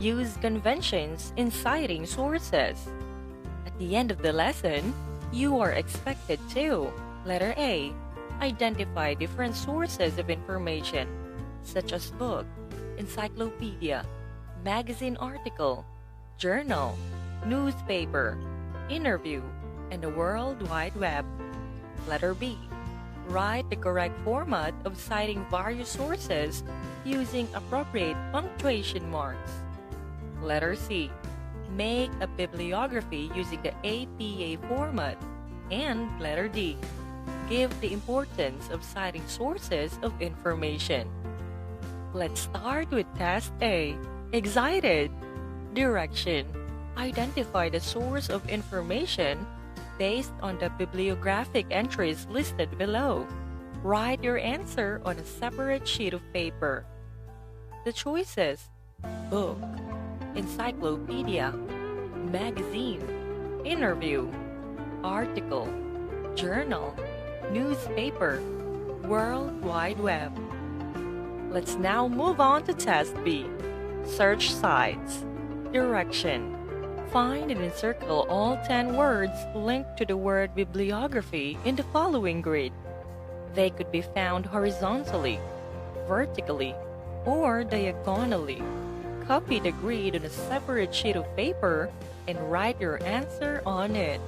Use conventions in citing sources. At the end of the lesson, you are expected to: letter A. Identify different sources of information, such as book, encyclopedia, magazine article, journal, newspaper, interview, and the World Wide Web. Letter B. Write the correct format of citing various sources using appropriate punctuation marks. Letter C. Make a bibliography using the APA format. And letter D. Give the importance of citing sources of information. Let's start with Test A. Excited? Direction. Identify the source of information based on the bibliographic entries listed below. Write your answer on a separate sheet of paper. The choices: book, encyclopedia, magazine, interview, article, journal, newspaper, World Wide Web. Let's now move on to Test B. Search sites. Direction. Find and encircle all 10 words linked to the word bibliography in the following grid. They could be found horizontally, vertically, or diagonally. Copy the grid on a separate sheet of paper and write your answer on it.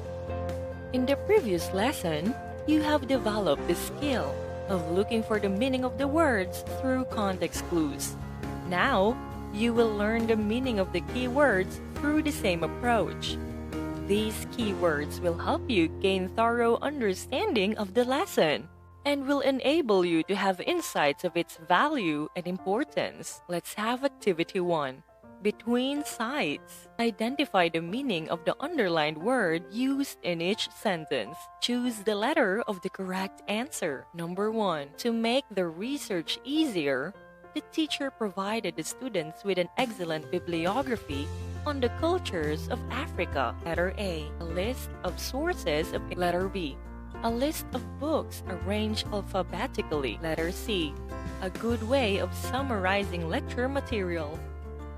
In the previous lesson, you have developed the skill of looking for the meaning of the words through context clues. Now, you will learn the meaning of the keywords through the same approach. These keywords will help you gain thorough understanding of the lesson and will enable you to have insights of its value and importance. Let's have Activity 1. Between sites. Identify the meaning of the underlined word used in each sentence. Choose the letter of the correct answer. Number 1. To make the research easier, the teacher provided the students with an excellent bibliography on the cultures of Africa. Letter A. A list of sources of. Letter B. A list of books arranged alphabetically. Letter C. A good way of summarizing lecture material.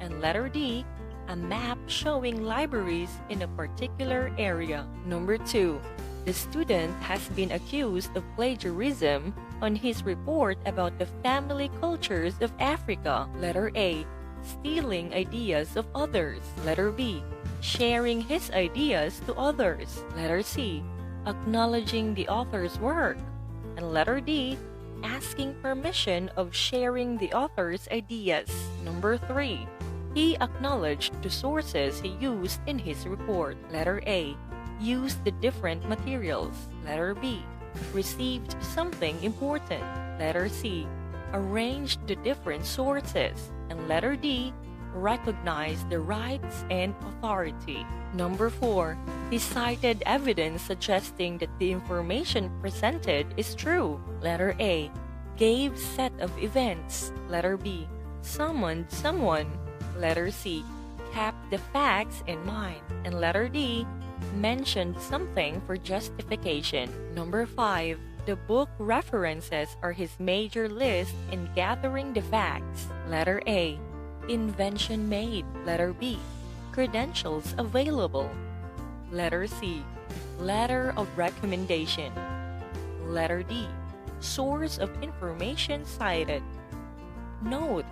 And letter D. A map showing libraries in a particular area. Number 2. The student has been accused of plagiarism on his report about the family cultures of Africa. Letter A. Stealing ideas of others. Letter B. Sharing his ideas to others. Letter C. Acknowledging the author's work. And letter D. Asking permission of sharing the author's ideas. Number 3. He acknowledged the sources he used in his report. Letter A. Used the different materials. Letter B. Received something important. Letter C. Arranged the different sources. And letter D. Recognized the rights and authority. Number 4. He cited evidence suggesting that the information presented is true. Letter A. Gave set of events. Letter B. Summoned someone. Letter C. Kept the facts in mind. And letter D. Mentioned something for justification. Number 5. The book references are his major list in gathering the facts. Letter A. Invention made. Letter B. Credentials available. Letter C. Letter of recommendation. Letter D. Source of information cited. Note: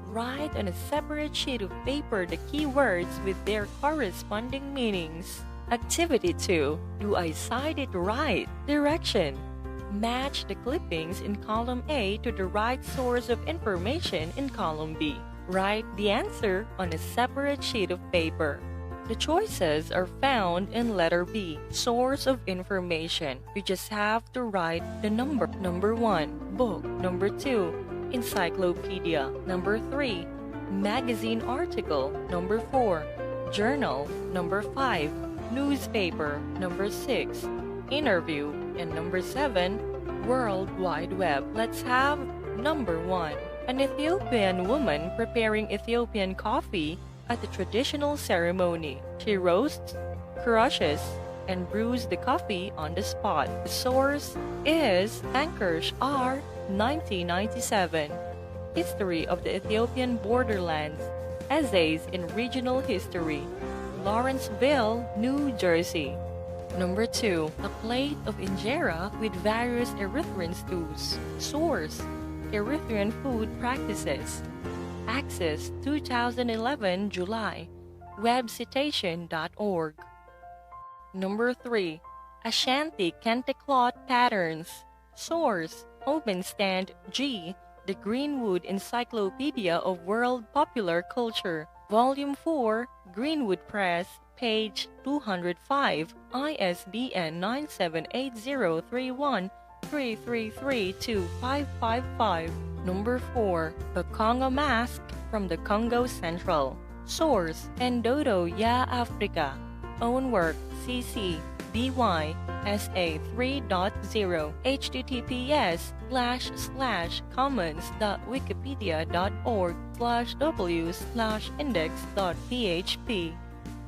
write on a separate sheet of paper the keywords with their corresponding meanings. Activity 2. Do I cite it right? Direction. Match the clippings in column A to the right source of information in column B. Write the answer on a separate sheet of paper. The choices are found in letter B, source of information. You just have to write the number. Number 1, book. Number 2, encyclopedia. Number 3, magazine article. Number 4, journal. Number 5, newspaper. Number 6, interview. And number 7, World Wide Web. Let's have number 1. An Ethiopian woman preparing Ethiopian coffee at a traditional ceremony. She roasts, crushes, and brews the coffee on the spot. The source is Anchorage R. 1997. History of the Ethiopian Borderlands. Essays in Regional History, Lawrenceville, New Jersey. Number 2. A plate of injera with various Erythrean stews. Source: Erythrean Food Practices. Access 2011 July. Webcitation.org. Number 3. Ashanti Kente cloth patterns. Source: Openstand G. The Greenwood Encyclopedia of World Popular Culture. Volume 4, Greenwood Press, page 205, ISBN 9780313332555. Number 4. The Congo Mask from the Congo Central. Source: Endodo Ya Africa. Own work: CC BY SA 3.0 https://commons.wikipedia.org/w/index.php.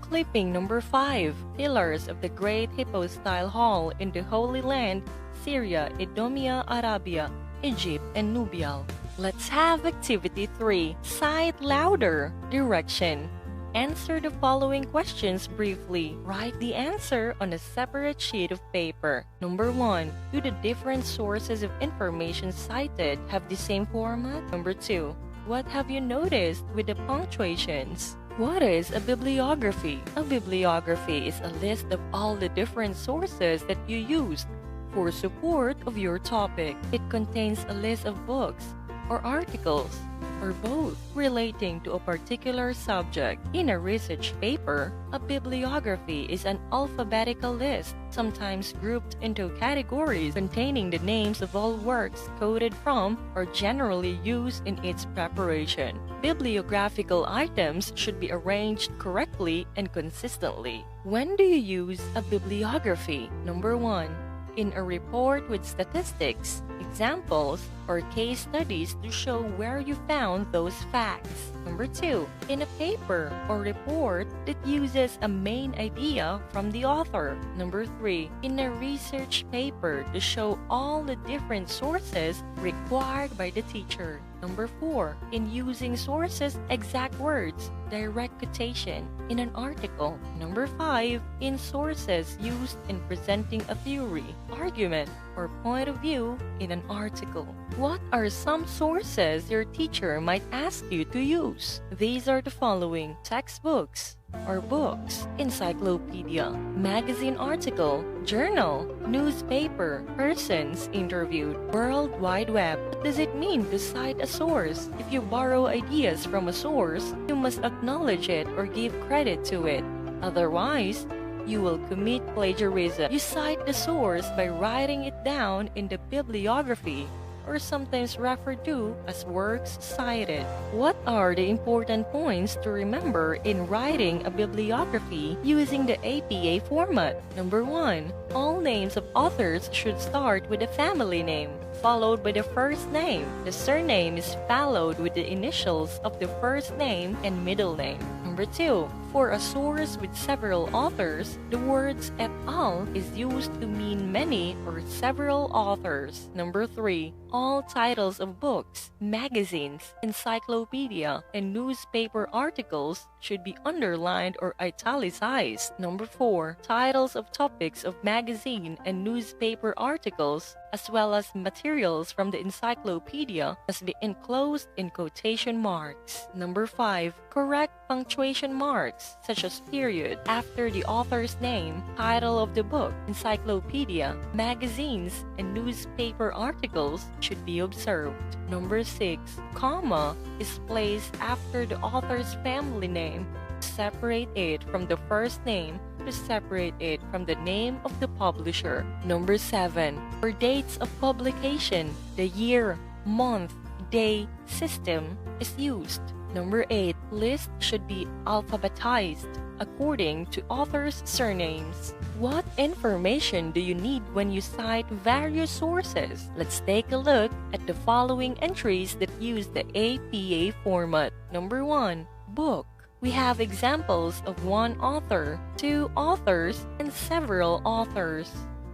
Clipping number 5. Pillars of the Great Hippo-style Hall in the Holy Land, Syria, Edomia, Arabia, Egypt, and Nubia. Let's have activity 3. Cite louder. Direction: answer the following questions briefly. Write the answer on a separate sheet of paper. Number 1. Do the different sources of information cited have the same format? Number 2. What have you noticed with the punctuations? What is a bibliography? A bibliography is a list of all the different sources that you used for support of your topic. It contains a list of books or articles, or both, relating to a particular subject. In a research paper, a bibliography is an alphabetical list, sometimes grouped into categories containing the names of all works quoted from or generally used in its preparation. Bibliographical items should be arranged correctly and consistently. When do you use a bibliography? Number 1. In a report with statistics, examples, or case studies to show where you found those facts. Number 2. In a paper or report that uses a main idea from the author. Number 3. In a research paper to show all the different sources required by the teacher. Number 4. In using sources' exact words, direct quotation, in an article. Number 5. In sources used in presenting a theory, argument, or point of view in an article. What are some sources your teacher might ask you to use? These are the following: textbooks or books, encyclopedia, magazine article, journal, newspaper, persons interviewed, World Wide Web. What does it mean to cite a source? If you borrow ideas from a source, you must acknowledge it or give credit to it. Otherwise, you will commit plagiarism. You cite the source by writing it down in the bibliography, or sometimes referred to as works cited. What are the important points to remember in writing a bibliography using the APA format? Number 1. All names of authors should start with a family name, followed by the first name. The surname is followed with the initials of the first name and middle name. Number 2. For a source with several authors, the words et al. Is used to mean many or several authors. Number 3. All titles of books, magazines, encyclopedia, and newspaper articles should be underlined or italicized. Number 4. Titles of topics of magazine and newspaper articles, as well as materials from the encyclopedia, must be enclosed in quotation marks. Number 5. Correct punctuation marks, such as period, after the author's name, title of the book, encyclopedia, magazines, and newspaper articles should be observed. Number 6. Comma is placed after the author's family name to separate it from the first name, to separate it from the name of the publisher. Number 7. For dates of publication, the year, month, day system is used. Number 8. List should be alphabetized according to authors' surnames. What information do you need when you cite various sources? Let's take a look at the following entries that use the APA format. Number 1. Book. We have examples of one author, two authors, and several authors.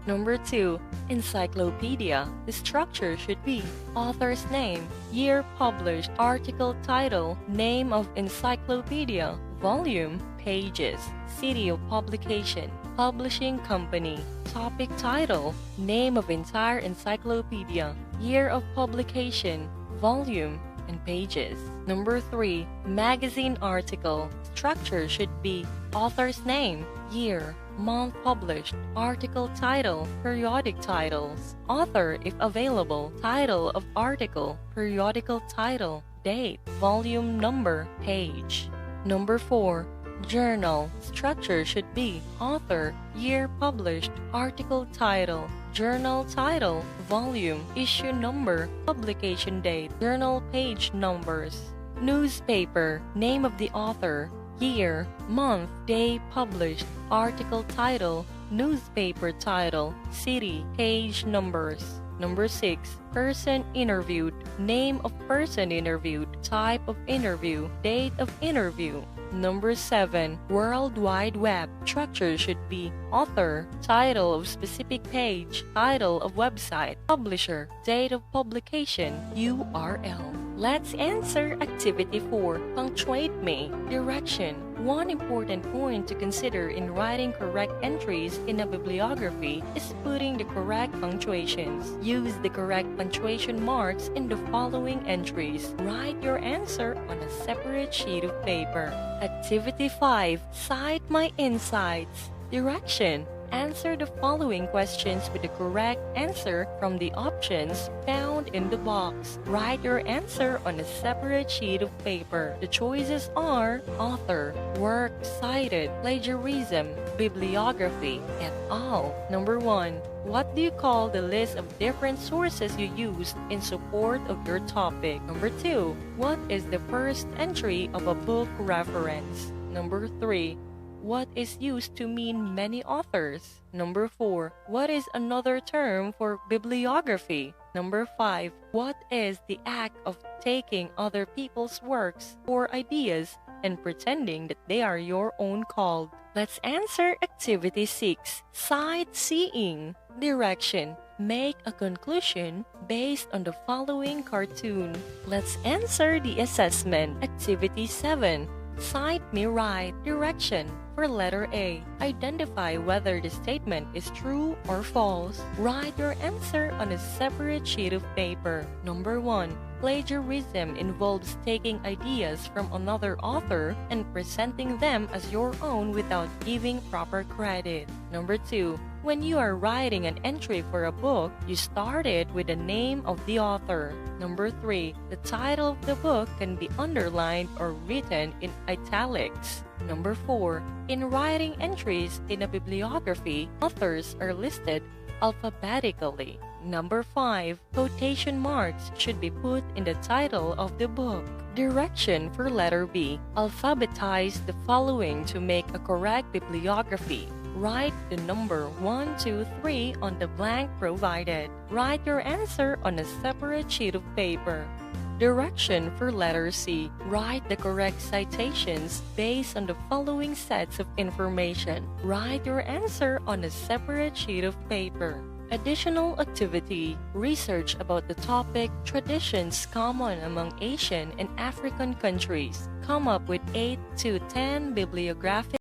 Number 2. Encyclopedia. The structure should be author's name, year published, article title, name of encyclopedia, volume, pages, city of publication, publishing company, topic title, name of entire encyclopedia, year of publication, volume, and pages. Number 3. Magazine article. Structure should be author's name, year, month published, article title, periodic titles, author if available, title of article, periodical title, date, volume number, page. Number 4. Journal. Structure should be author, year published, article title, journal title, volume, issue number, publication date, journal page numbers. Newspaper. Name of the author, year, month, day published, article title, newspaper title, city, page numbers. Number 6. Person interviewed. Name of person interviewed, type of interview, date of interview. Number 7. World Wide Web. Structure should be author, title of specific page, title of website, publisher, date of publication, URL. Let's answer Activity 4. Punctuate me. Direction. One important point to consider in writing correct entries in a bibliography is putting the correct punctuations. Use the correct punctuation marks in the following entries. Write your answer on a separate sheet of paper. Activity 5. Cite my insights. Direction. Answer the following questions with the correct answer from the options found in the box. Write your answer on a separate sheet of paper. The choices are author, work cited, plagiarism, bibliography, et al. Number 1. What do you call the list of different sources you used in support of your topic? Number 2. What is the first entry of a book reference? Number 3. What is used to mean many authors? Number 4. What is another term for bibliography? Number 5. What is the act of taking other people's works or ideas and pretending that they are your own called? Let's answer Activity 6. Sightseeing. Direction. Make a conclusion based on the following cartoon. Let's answer the assessment. Activity 7. Cite me right. Direction. For letter A, identify whether the statement is true or false. Write your answer on a separate sheet of paper. Number 1. Plagiarism involves taking ideas from another author and presenting them as your own without giving proper credit. Number 2. When you are writing an entry for a book, you start it with the name of the author. Number 3. The title of the book can be underlined or written in italics. Number 4. In writing entries in a bibliography, authors are listed alphabetically. Number 5. Quotation marks should be put in the title of the book. Direction for letter B. Alphabetize the following to make a correct bibliography. Write the number 1, 2, 3 on the blank provided. Write your answer on a separate sheet of paper. Direction for letter C. Write the correct citations based on the following sets of information. Write your answer on a separate sheet of paper. Additional activity. Research about the topic traditions common among Asian and African countries. Come up with 8 to 10 bibliographic